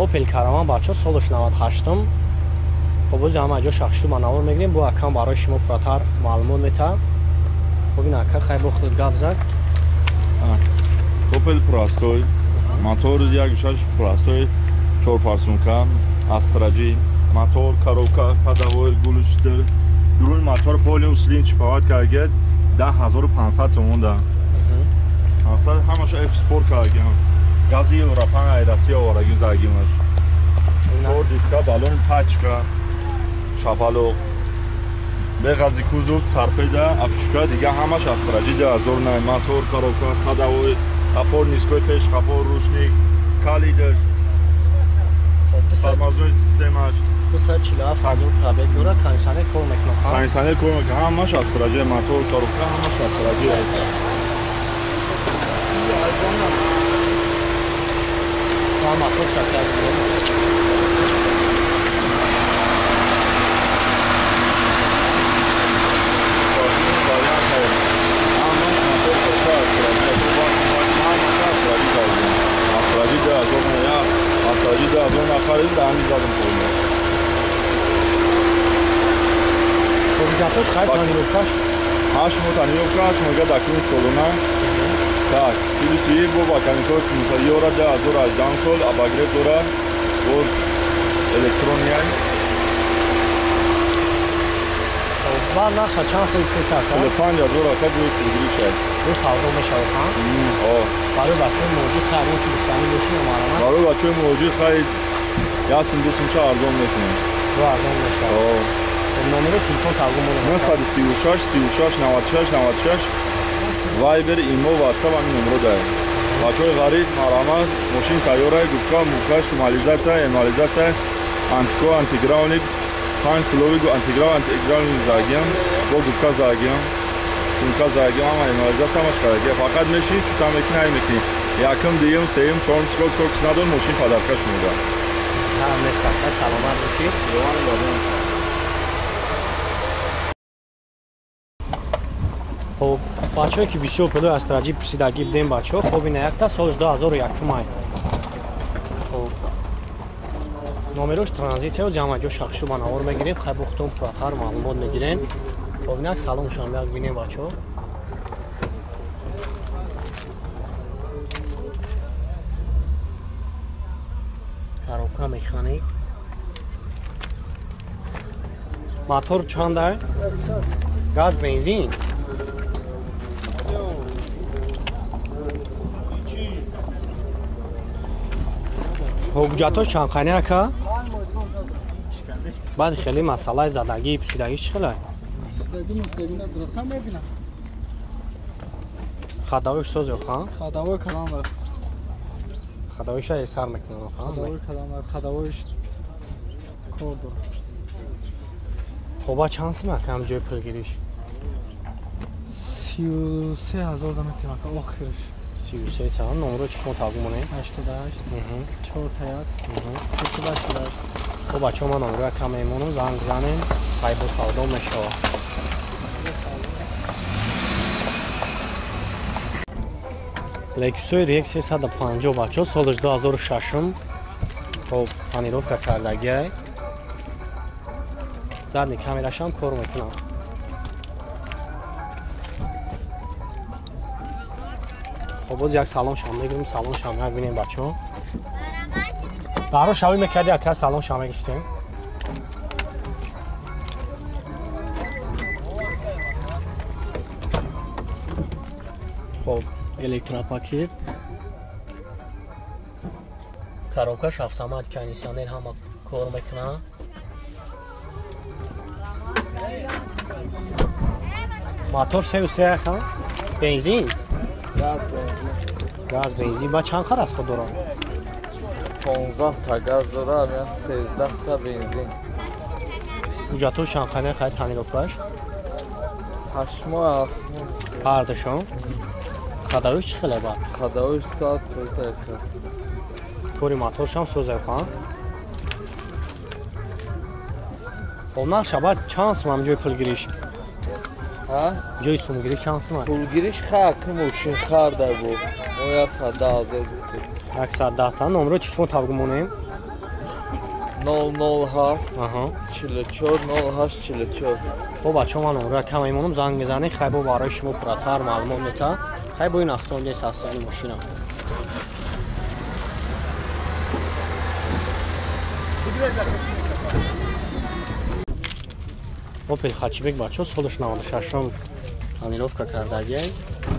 Opel Caravan бачо солиш 98-ум. Хоб оз ҳама ҷо шахши манавор мегирем. Бу акам барои шумо пурратар маълумот метаҳам. Хоб ин ака хай бо худот гап зад. Opel простой. Мотор 1.6 простой. 4-форсунка, астраҷи, мотор, коробка, ходовой, гулштир. Дуруни мотор полиум слинч пават каргед 10500 сомон да. Мақсад ҳамаша экспорт каргем. Гази Европа айраси оварагӣ заргимаш. Чор диска, балон, пачка, шапалоқ. Беғази кузов, торпеда, обшука дига ҳамаш астраҷи 2009. Мотор, коробка, ходовой, қапор низкои пеш, қапор рушник, калидр. Тормозной системаш 247,000 пробег дора, кондиционер кор мекунад. Кондиционер кор мекунад, ҳамаш астраҷи, мотор, коробка, ҳамаш астраҷи аст. Ва мотор шакар. Астраҷи да азон нахарид да ҳамин задам қойма. Обижатош хай тонировкаш? 8 мо тонировка, 8 мо дакини солона. Так, тилиси бо баканикот мусайёра да 2018 сол, абагрет дора, бо электрония. Ва нақша чанд сол песар ка? 50,000 ка бо кредит. Бо савдо мешавад ҳам? Барои бачаҳои муҳоҷир хай рӯчи гуфтанӣ бошӣ намаълумат? Барои бачаҳои муҳоҷир хай ясим дусимча арзон мекунем. Бо арзон мешавад. номери телефон тавгумон 936 36 96 96 вайбер имо ватсап ҳамин номеро дорем. Бачаҳои ғариб марамат мошин тайёра губка мука шумализатсия эмализатсия антико антигравник 5 слови антиграв антигравник загиям бо губка загиям сумка загиям ҳама эмализатсия ҳамаш карагия фақат мешинӣ чута мекунӣ ҳай мекунӣ якум дуюм сеюм чорум скокс надон мошин падаркаш меда. Нестака саломат бошӣ. خب بچه‌ای که بسیار پلو استراتژی پرسیدگی بدیم بچه‌ها خب این یک تا سالش 2001 مای خب نمرش ترانزیت و جمع جو شخصی بنوار میگیریم خب وقتون پراتر معلومات میگیرین خب این یک سلام شما یک ببینیم بچه‌ها коробка механик мотор чанда газ бензин ҳуҷҷатош чанд қайне ака? баъд хеле масъалаи задагӣ пусидагӣ чӣ хеле? хадавош соз ёхан? хадавой калон дорад. хадавош сар мекунад охан? хадавой калон дорад. хадавош кор дорад. хоба чанд сум ака ҳам ҷои пулгириш? 33,000 да метавонад ака охирш. 33 تا номеро телефон тавгум монем 88 4 таят 388. خب بچه‌ها ما номеро якам мемонам занг занем хай бо савдо мешавад. Lexus RX 350 бачо солиш 2006 хоб панировка кардагиай задни камерашам кор мекунам. خب باز یک سلام شما میگیریم سلام شما یک ببینیم بچه‌ها برای شوی میکردی اکا سلام شما گفتیم خب الکترا پاکت коробкаш автомат кондиционер ҳама кор мекунад мотор 3 ака бензин газ бензин ба чанд қар аст худ дорад 15 та газ дорад 13 та бензин ҳуҷҷатҳо чанд қайне хай тонировкаш 8 моҳ ҳардушон хадавош чӣ хеле бад хадавош 100 пулта кори моторшам сӯзахан хоб нақша бад чанд сум ҳам ҷои пулгириш ҷои сумгириш чанд сум пулгириш хакм мошин харда буд мо 110,000 гуфтем 110 та номеро телефон тавгум монем 007 Аҳа. 44 08 44. خب بچه من رقم ایمانم زنگ میزنه خیلی برای شما پراتر معلومات میده خیلی با این اختیاری هستن این ماشین Opel Hatchback بچه سالش 96 م تانیروفکا کردگی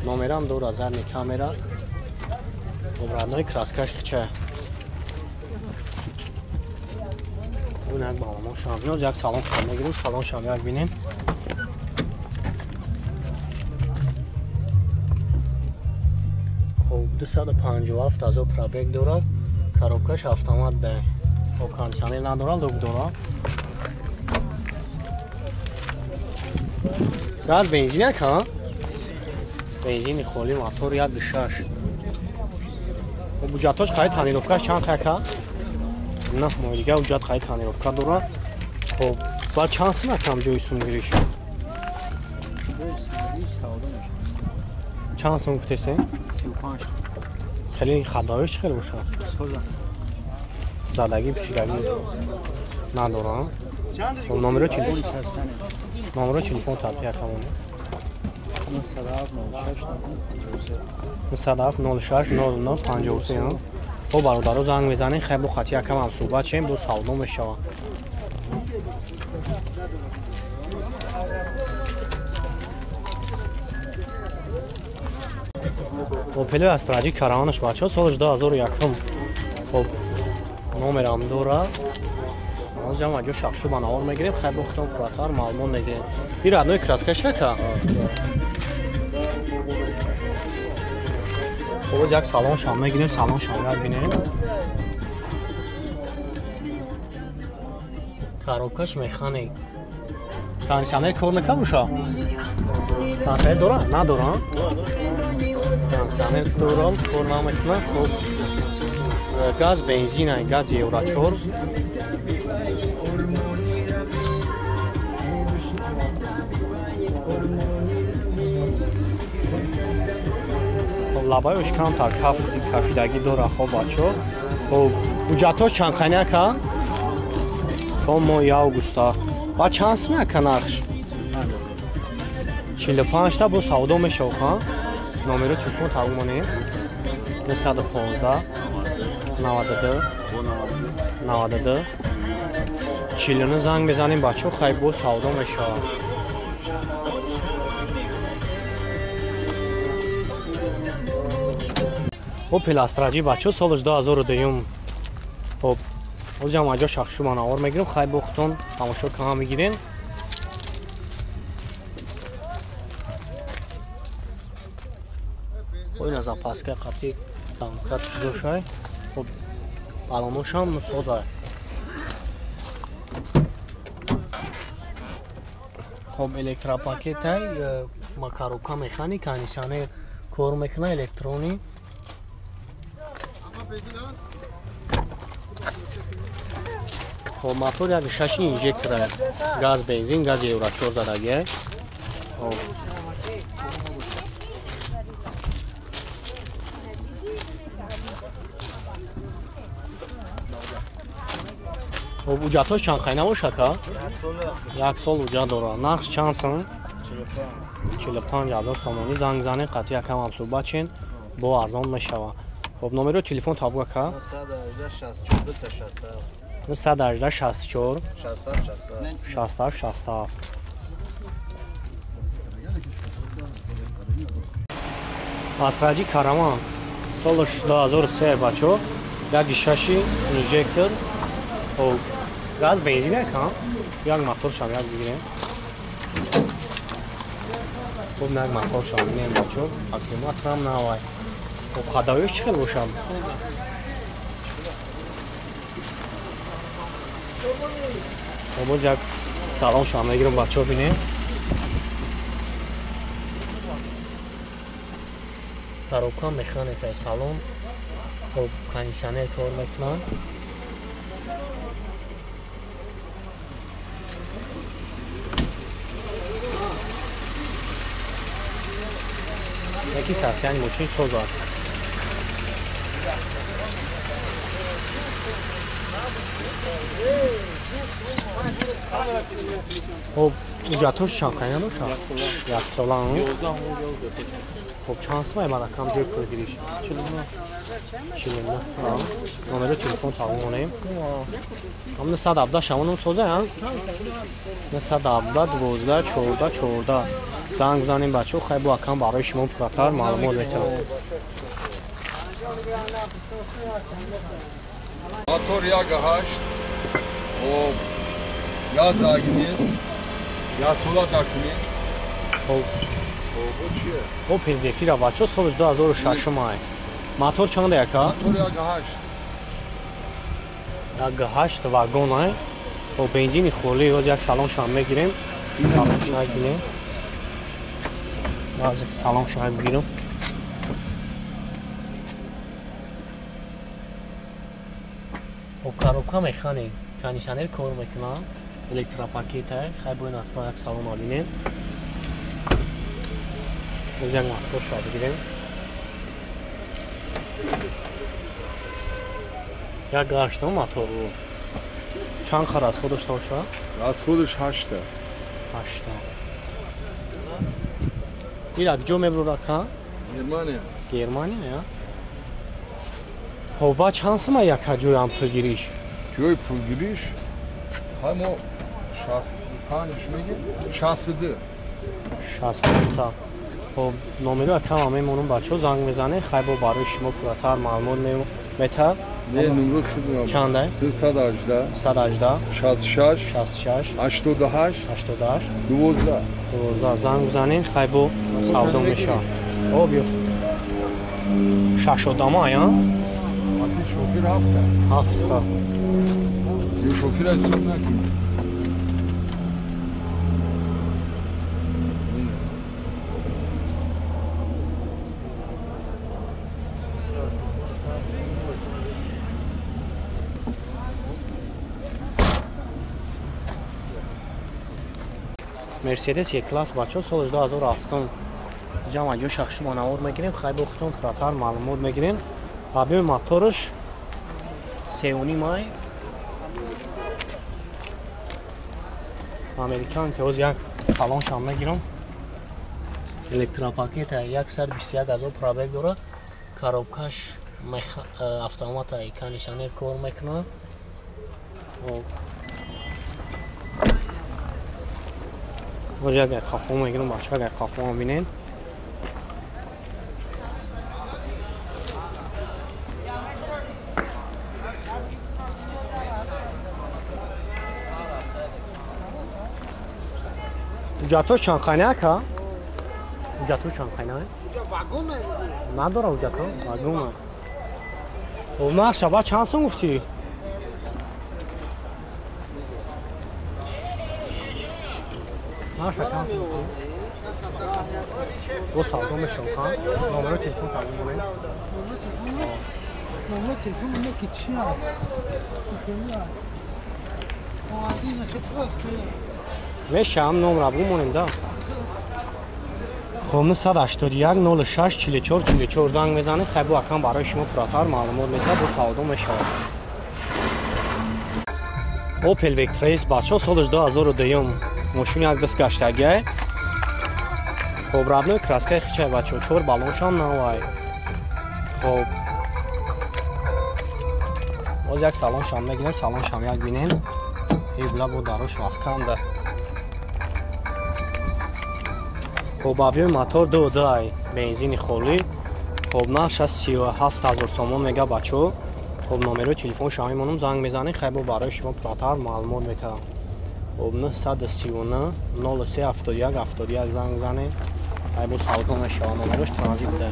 نامرم دور از هر کامرا обратной краскаш хча اون یک بالامون شام یک سالن شام میگیریم سالن شام یک بینیم خب 257 از او پرابگ دارد کاروبکاش автомат به او کاندیشنر ندارد دوب دارد گاز بنزین یک ها بنزین خالی موتور یک بشش و بوجاتش خواهی تانیروفکاش چند خواهی که نه ما دیگه بوجات خواهی تانیروفکا دارد خب باید چانس نکم جوی سونگیریش چند سون گفتیسته؟ 35 خیلی خدایش خیلی باشه زدگی پیچیدگی ندارم خب نمره تلفن تاپیه کمونه 906 00 53 خب برادرها زنگ میزنین خیلی خاطی یکم هم صحبت شیم دو سودا میشه اوپل استراجی کاروانش بچه سالش 2001 خب نمرم دوره از جمع اگه شخصو بناور میگیریم خیلی بختم پراتر معلومات میگیریم این ردنوی کراسکش که خب یک سالن شام میگیریم سالن شام رو بینیم کاروبکاش میخانیک کاندیشنر کار میکنه باشه کاندیشنر داره نداره کاندیشنر داره کار نمیکنه خب گاز بنزین گاز یورو 4 لبایش کم تر کافیدگی داره خب بچه خب بوجاتش چند خانه که خب ما یا اوگوستا با چانس میکنه نقش 45 تا با سودا میشه خب نمره تلفن تاومونه 215 92 92 چیلونه زنگ بزنیم بچه خیلی با سودا میشه اوپل استراجی بچه سالش 2002 خب از جمع اجا شخصی مناور میگیریم خیلی بختون تماشا که میگیرین خب این از پاسکه قطعی دمکت چیزو شای خب علاموش هم سوزه خب الکترا پاکت های مکاروکا میخانی کانیشانه کور میکنه الکترونی خب موتور یک شش اینژکتور گاز بنزین گاز یورو 4 زدگی خب اوجاتش چند خیلی نباشه که یک سال اوجا داره نقش چند سن 45,000 سومانی زنگ زنه قطعی یکم هم صحبت چین با ارزان میشوه خب نمره تلفن تابگه که 918 64 67 67 استراجی کاروان سالش 2003 بچه یک ششی اینژکتور و گاز بنزین یک یک موتور شام یک بگیریم خب یک موتور شام بگیریم بچه اکلیمات هم نوای خب خدایش چه خیلی باشم خب باز یک سلام شام بگیریم بچه ها بینیم کاروبکا میخانه که سلام خب کاندیشنر کار میکنن یکی ساست یعنی ماشین سوزاد خب اجرتوش چند روشا؟ $100 خب چند سمای مرکم جای پول گیریش؟ 49 نمره تلفن تقویم کنیم هم 117 شمانون سوزه هم 117 12 14 زنگ بزنیم بچه ها خیلی با اکم برای شما پراتر معلومات بهتر Motor ya gehasht, o ya zaginiz, ya sola takimi. o penzefira bachă solj 2006 mai motor چند یکا Motor ya gehasht. یک 8 واگن आहे o benzin خالی روز یک سالن شام میگیریم سالن شام میگیریم باز یک سالن شام میگیریم o karoka mexanik کانیشنر کار میکنه الکتروپاکیت आहे خیلی باید تا یک سالن آبینیم روز یک موتور شام میگیریم یک گاشتم موتور چند خر از خودش داشته؟ Az خودش 8. 8 ایراد جو مبرو رکا Germania. گرمانیا یا خب با چند سما یک جو هم پول گیریش Köy pul giriş. Hem o 65 میگه 62. 60 تا خب نمره کم همه مونم بچه زنگ میزنه خیلی با برای شما پراتر معلومات میتر Ne numara خدمت. چنده؟ 218 118 66 66 88 88 12. 12 زنگ بزنین خیلی با سودا میشه او بیو 60 دامه یا؟ Ati şoför hafta. 7 تا Yo şoför ay sorma ki. مرسدس یک کلاس بچه سالش 2007 جمع جو شخص منور میگیریم خیلی با خودتون پراتر معلومات میگیریم آبی موتورش 3.5 مای امریکان که از یک کلان شام میگیرم الکتروپاکیت 121,000 پرابگ داره کاروبکاش автомат کانیشنر کار میکنه و یک کافه میگیرم بچه ها یک کافه هم بینین اجاتوش چند خانه که؟ اجاتوش چند خانه؟ نداره اجاتا واگونه و نقشه با چند سن گفتی؟ نقشه چند سن گفتی؟ دو سالدون میشون کن نمره تلفون تقویم کنیم نمره تلفن یکی چیه؟ آزین خیلی پرسته میشه هم نمره بگو ده خب 181 06 44 44 زنگ میزنید خیلی اکم برای شما پراتر معلومات میده دو سالدون میشه اوپل وکتریس بچه سالش 2002 ماشین یک دست گشتگی خب ربنوی کراسکای خیچه بچه چور بالونش هم نوای خب باز یک سالون شام بگیریم سالون شام یک بینیم ایبلا بود داروش وقت کنده خب آبی موتور دو ای بنزین خالی خب نقش از 37,000 سومون میگه بچه خب نمره تلفن شامی منم زنگ میزنی خیلی برای شما پراتر معلومات میتونم خب 939 03 71 71 زنگ میزنی خیلی ساوتون شما نمرش ترانزیت ده